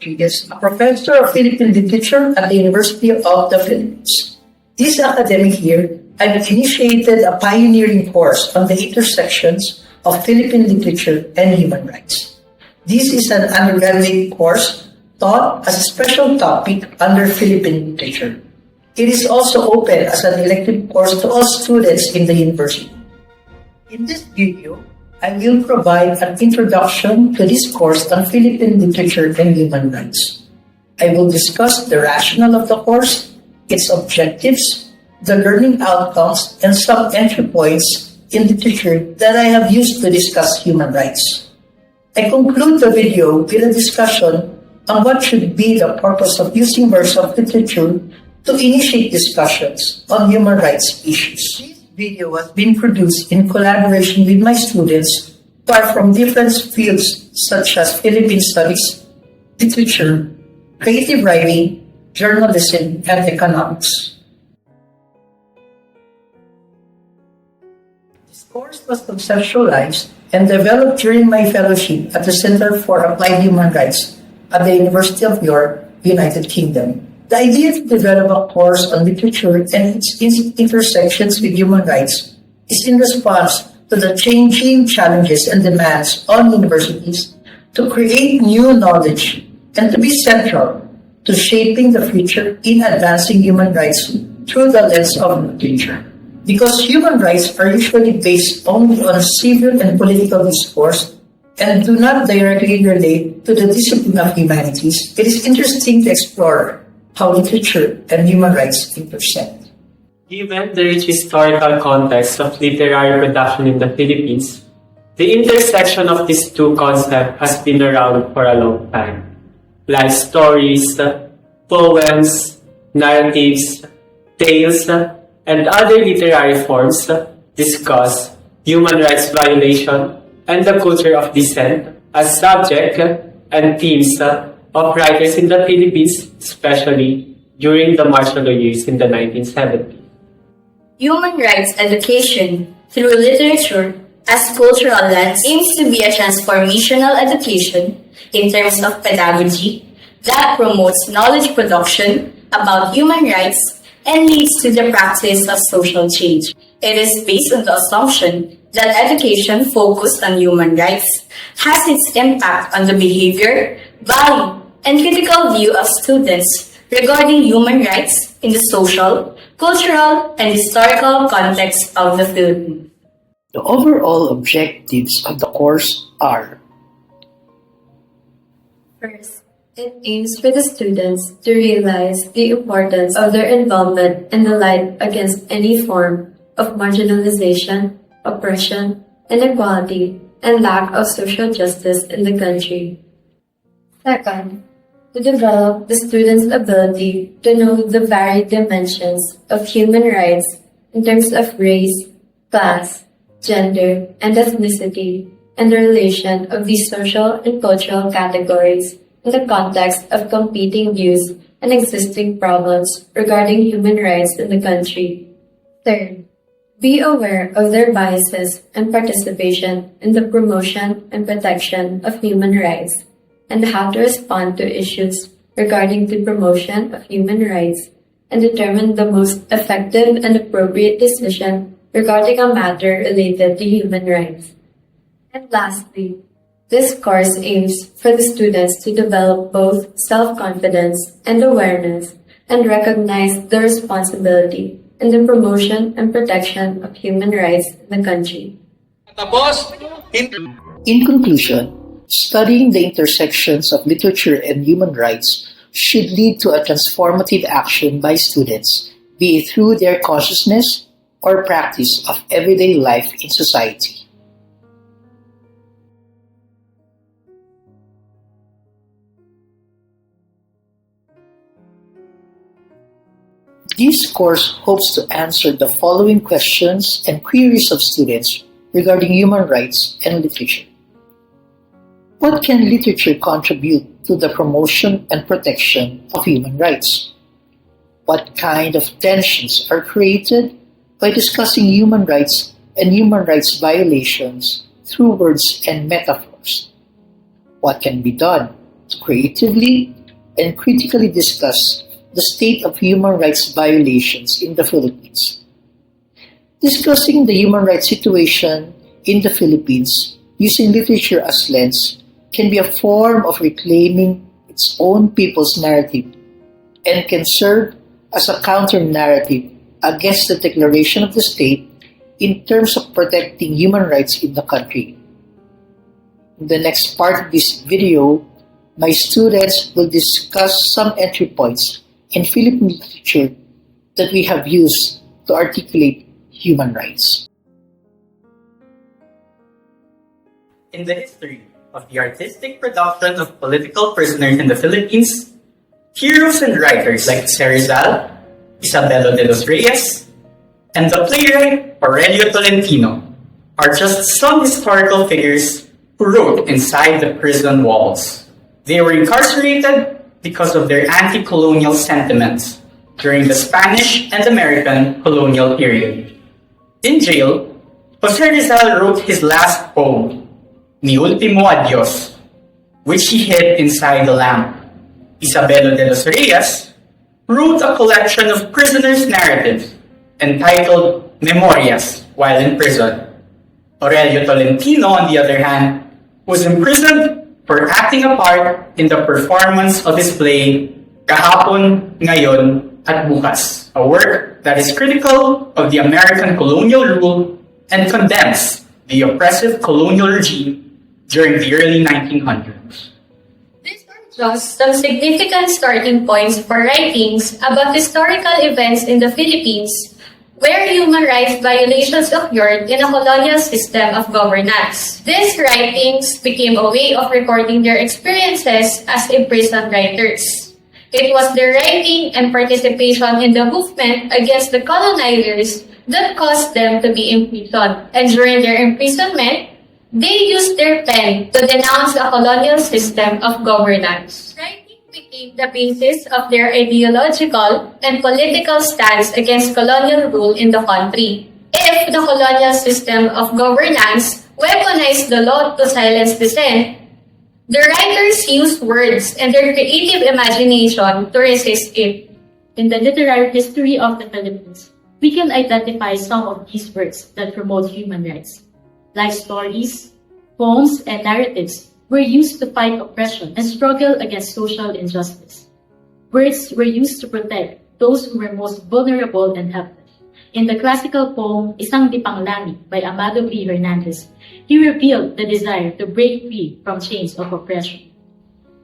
Rodriguez, a professor of Philippine literature at the University of the Philippines. This academic year, I've initiated a pioneering course on the intersections of Philippine literature and human rights. This is an undergraduate course taught as a special topic under Philippine literature. It is also open as an elective course to all students in the university. In this video, I will provide an introduction to this course on Philippine literature and human rights. I will discuss the rationale of the course, its objectives, the learning outcomes, and some entry points in literature that I have used to discuss human rights. I conclude the video with a discussion on what should be the purpose of using works of literature to initiate discussions on human rights issues. This video has been produced in collaboration with my students who are from different fields such as Philippine studies, literature, creative writing, journalism, and economics. This course was conceptualized and developed during my fellowship at the Center for Applied Human Rights at the University of York, United Kingdom. The idea to develop a course on literature and its intersections with human rights is in response to the changing challenges and demands on universities to create new knowledge and to be central to shaping the future in advancing human rights through the lens of literature. Because human rights are usually based only on civil and political discourse and do not directly relate to the discipline of humanities, it is interesting to explore how literature and human rights intersect. Given the rich historical context of literary production in the Philippines, the intersection of these two concepts has been around for a long time. Like stories, poems, narratives, tales, and other literary forms discuss human rights violation and the culture of dissent as subject and themes of writers in the Philippines, especially during the martial law years in the 1970s. Human rights education through literature as cultural lens aims to be a transformational education in terms of pedagogy that promotes knowledge production about human rights and leads to the practice of social change. It is based on the assumption that education focused on human rights has its impact on the behavior, value, and critical view of students regarding human rights in the social, cultural, and historical context of the Philippines. The overall objectives of the course are: First, it aims for the students to realize the importance of their involvement in the fight against any form of marginalization, oppression, inequality, and lack of social justice in the country. Second, to develop the students' ability to know the varied dimensions of human rights in terms of race, class, gender, and ethnicity, and the relation of these social and cultural categories in the context of competing views and existing problems regarding human rights in the country. Third, be aware of their biases and participation in the promotion and protection of human rights, and how to respond to issues regarding the promotion of human rights, and determine the most effective and appropriate decision regarding a matter related to human rights. And lastly, this course aims for the students to develop both self-confidence and awareness and recognize the responsibility in the promotion and protection of human rights in the country. In conclusion, studying the intersections of literature and human rights should lead to a transformative action by students, be it through their consciousness or practice of everyday life in society. This course hopes to answer the following questions and queries of students regarding human rights and literature. What can literature contribute to the promotion and protection of human rights? What kind of tensions are created by discussing human rights and human rights violations through words and metaphors? What can be done to creatively and critically discuss the state of human rights violations in the Philippines. Discussing the human rights situation in the Philippines using literature as lens can be a form of reclaiming its own people's narrative and can serve as a counter-narrative against the declaration of the state in terms of protecting human rights in the country. In the next part of this video, my students will discuss some entry points in Philippine literature that we have used to articulate human rights. In the history of the artistic production of political prisoners in the Philippines, heroes and writers like Jose Rizal, Isabelo de los Reyes, and the playwright Aurelio Tolentino are just some historical figures who wrote inside the prison walls. They were incarcerated because of their anti-colonial sentiments during the Spanish and American colonial period. In jail, Jose Rizal wrote his last poem, Mi Ultimo Adios, which he hid inside the lamp. Isabelo de los Reyes wrote a collection of prisoners' narratives entitled Memorias while in prison. Aurelio Tolentino, on the other hand, was imprisoned for acting a part in the performance of his play Kahapon, Ngayon, at Bukas, a work that is critical of the American colonial rule and condemns the oppressive colonial regime during the early 1900s. These are just some significant starting points for writings about historical events in the Philippines where human rights violations occurred in a colonial system of governance. These writings became a way of recording their experiences as imprisoned writers. It was their writing and participation in the movement against the colonizers that caused them to be imprisoned, and during their imprisonment, they used their pen to denounce the colonial system of governance. Writing became the basis of their ideological and political stance against colonial rule in the country. If the colonial system of governance weaponized the law to silence dissent, the writers used words and their creative imagination to resist it. In the literary history of the Philippines, we can identify some of these works that promote human rights. Life stories, poems, and narratives were used to fight oppression and struggle against social injustice. Words were used to protect those who were most vulnerable and helpless. In the classical poem Isang Dipanglani by Amado B. Hernandez, he revealed the desire to break free from chains of oppression.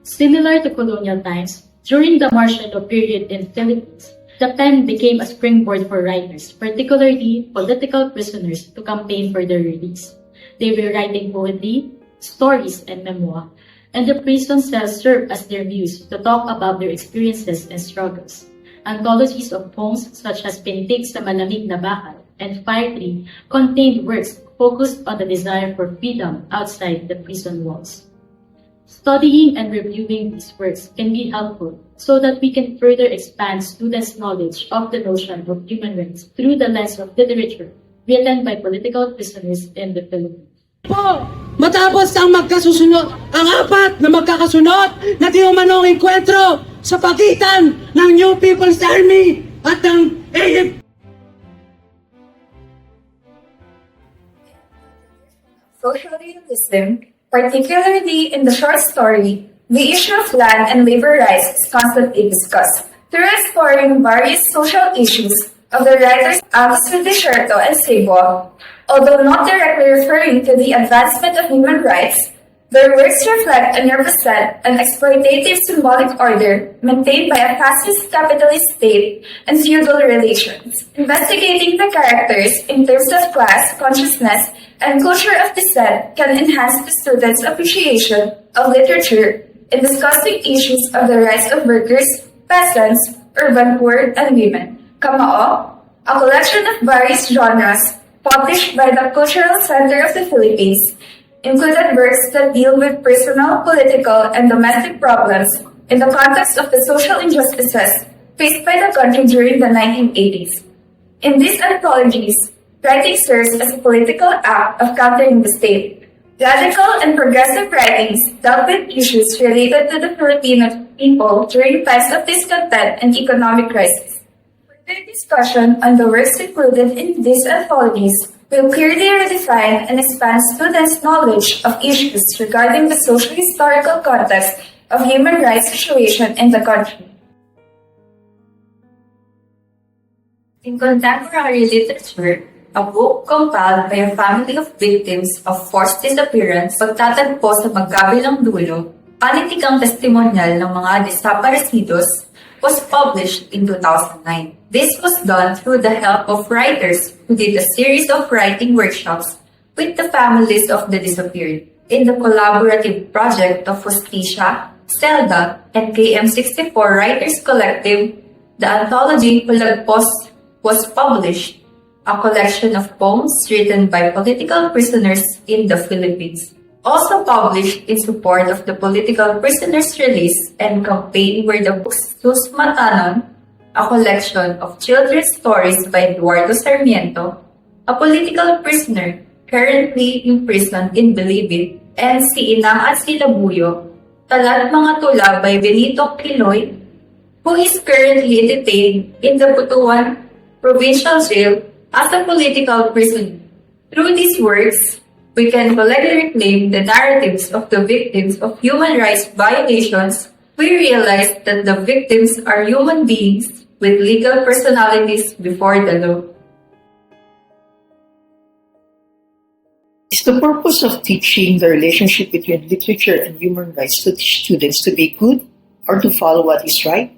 Similar to colonial times, during the martial law period in the Philippines, the pen became a springboard for writers, particularly political prisoners, to campaign for their release. They were writing poetry, stories, and memoir, and the prison cells served as their muse to talk about their experiences and struggles. Anthologies of poems such as Pintig sa Malamig na Bakal and Fire Tree contained works focused on the desire for freedom outside the prison walls. Studying and reviewing these works can be helpful so that we can further expand students' knowledge of the notion of human rights through the lens of literature written by political prisoners in the Philippines. Po, matapos ang apat na magkakasunod na di umanong enkwentro sa pagitan ng New People's Army at ng AFP. Social realism, particularly in the short story, the issue of land and labor rights is constantly discussed. Through exploring various social issues of the writers Agustin de Sherto and Sebo, although not directly referring to the advancement of human rights, their works reflect and represent an exploitative symbolic order maintained by a fascist capitalist state and feudal relations. Investigating the characters in terms of class, consciousness, and culture of dissent can enhance the students' appreciation of literature in discussing issues of the rights of workers, peasants, urban poor, and women. Kamao, a collection of various genres published by the Cultural Center of the Philippines, included works that deal with personal, political, and domestic problems in the context of the social injustices faced by the country during the 1980s. In these anthologies, writing serves as a political act of countering the state. Radical and progressive writings dealt with issues related to the Filipino people during times of discontent and economic crisis. Further discussion on the works included in these anthologies will clearly redefine and expand students' knowledge of issues regarding the socio-historical context of human rights situation in the country. In contemporary literature, a book compiled by a family of victims of forced disappearance pagtatagpo sa magkabilang dulo, panitikang testimonyal ng mga desaparecidos, was published in 2009. This was done through the help of writers who did a series of writing workshops with the families of the disappeared. In the collaborative project of Justicia, Zelda, and KM64 Writers Collective, the anthology Pulagpos was published, a collection of poems written by political prisoners in the Philippines. Also published in support of the political prisoners' release and campaign were the books Sus Matanon, a collection of children's stories by Eduardo Sarmiento, a political prisoner currently imprisoned in Bilibid, and Si Inang at Si Labuyo, Talat Mga Tula by Benito Quiloy, who is currently detained in the Butuan Provincial Jail as a political prisoner. Through these works, we can collectively reclaim the narratives of the victims of human rights violations. We realize that the victims are human beings with legal personalities before the law. Is the purpose of teaching the relationship between literature and human rights to teach students to be good or to follow what is right?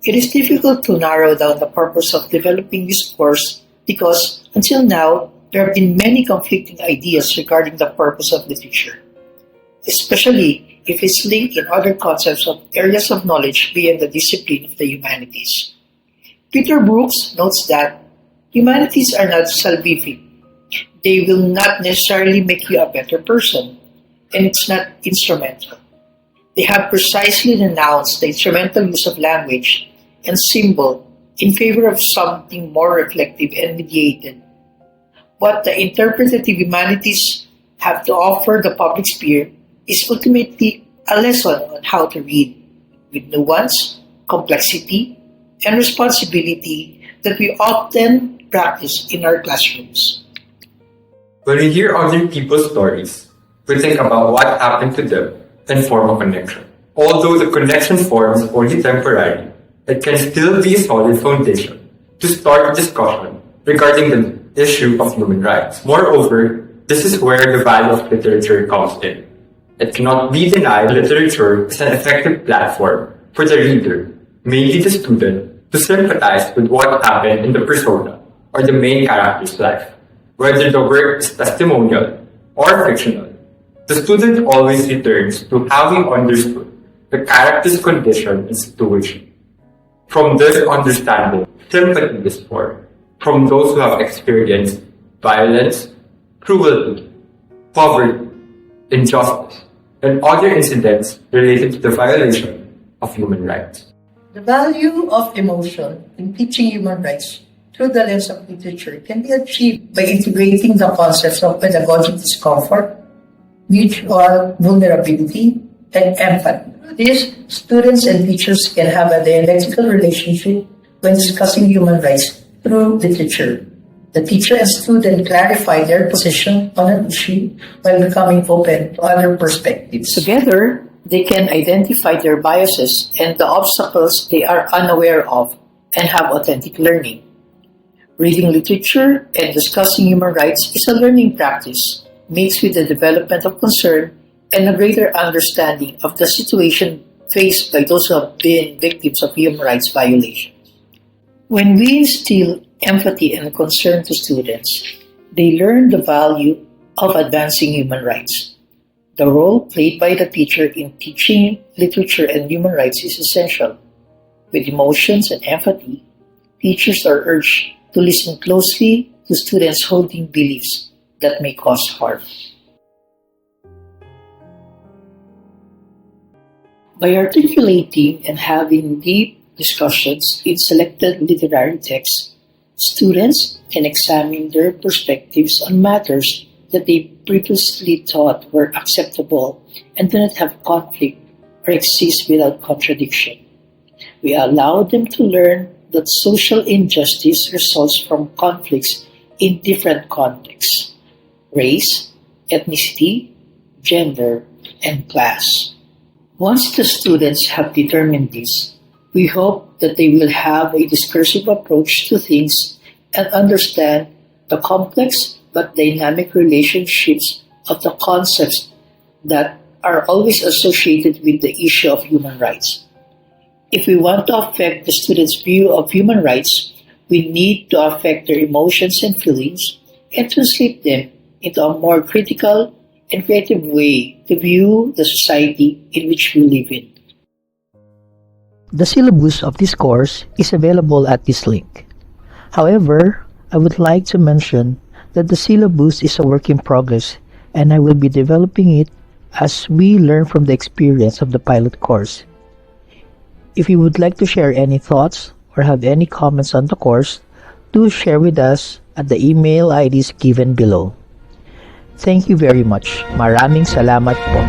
It is difficult to narrow down the purpose of developing this course because, until now, there have been many conflicting ideas regarding the purpose of literature, especially if it's linked in other concepts of areas of knowledge beyond the discipline of the humanities. Peter Brooks notes that humanities are not salvific. They will not necessarily make you a better person, and it's not instrumental. They have precisely renounced the instrumental use of language and symbol in favor of something more reflective and mediated. What the interpretative humanities have to offer the public sphere is ultimately a lesson on how to read, with nuance, complexity, and responsibility that we often practice in our classrooms. When we hear other people's stories, we think about what happened to them and form a connection. Although the connection forms only temporarily, it can still be a solid foundation to start a discussion regarding the issue of human rights. Moreover, this is where the value of literature comes in. It cannot be denied literature is an effective platform for the reader, mainly the student, to sympathize with what happened in the persona or the main character's life. Whether the work is testimonial or fictional, the student always returns to how he understood the character's condition and situation. From this understanding, sympathy is born from those who have experienced violence, cruelty, poverty, injustice, and other incidents related to the violation of human rights. The value of emotion in teaching human rights through the lens of literature can be achieved by integrating the concepts of pedagogic discomfort, mutual vulnerability, and empathy. Through this, students and teachers can have a dialectical relationship when discussing human rights through literature. The teacher and student clarify their position on an issue while becoming open to other perspectives. Together, they can identify their biases and the obstacles they are unaware of and have authentic learning. Reading literature and discussing human rights is a learning practice mixed with the development of concern and a greater understanding of the situation faced by those who have been victims of human rights violations. When we instill empathy and concern to students, they learn the value of advancing human rights. The role played by the teacher in teaching literature and human rights is essential. With emotions and empathy, teachers are urged to listen closely to students holding beliefs that may cause harm. By articulating and having deep discussions in selected literary texts, students can examine their perspectives on matters that they previously thought were acceptable and do not have conflict or exist without contradiction. We allow them to learn that social injustice results from conflicts in different contexts: race, ethnicity, gender, and class. Once the students have determined this, we hope that they will have a discursive approach to things and understand the complex but dynamic relationships of the concepts that are always associated with the issue of human rights. If we want to affect the students' view of human rights, we need to affect their emotions and feelings and translate them into a more critical and creative way to view the society in which we live in. The syllabus of this course is available at this link. However, I would like to mention that the syllabus is a work in progress and I will be developing it as we learn from the experience of the pilot course. If you would like to share any thoughts or have any comments on the course, do share with us at the email IDs given below. Thank you very much. Maraming salamat po.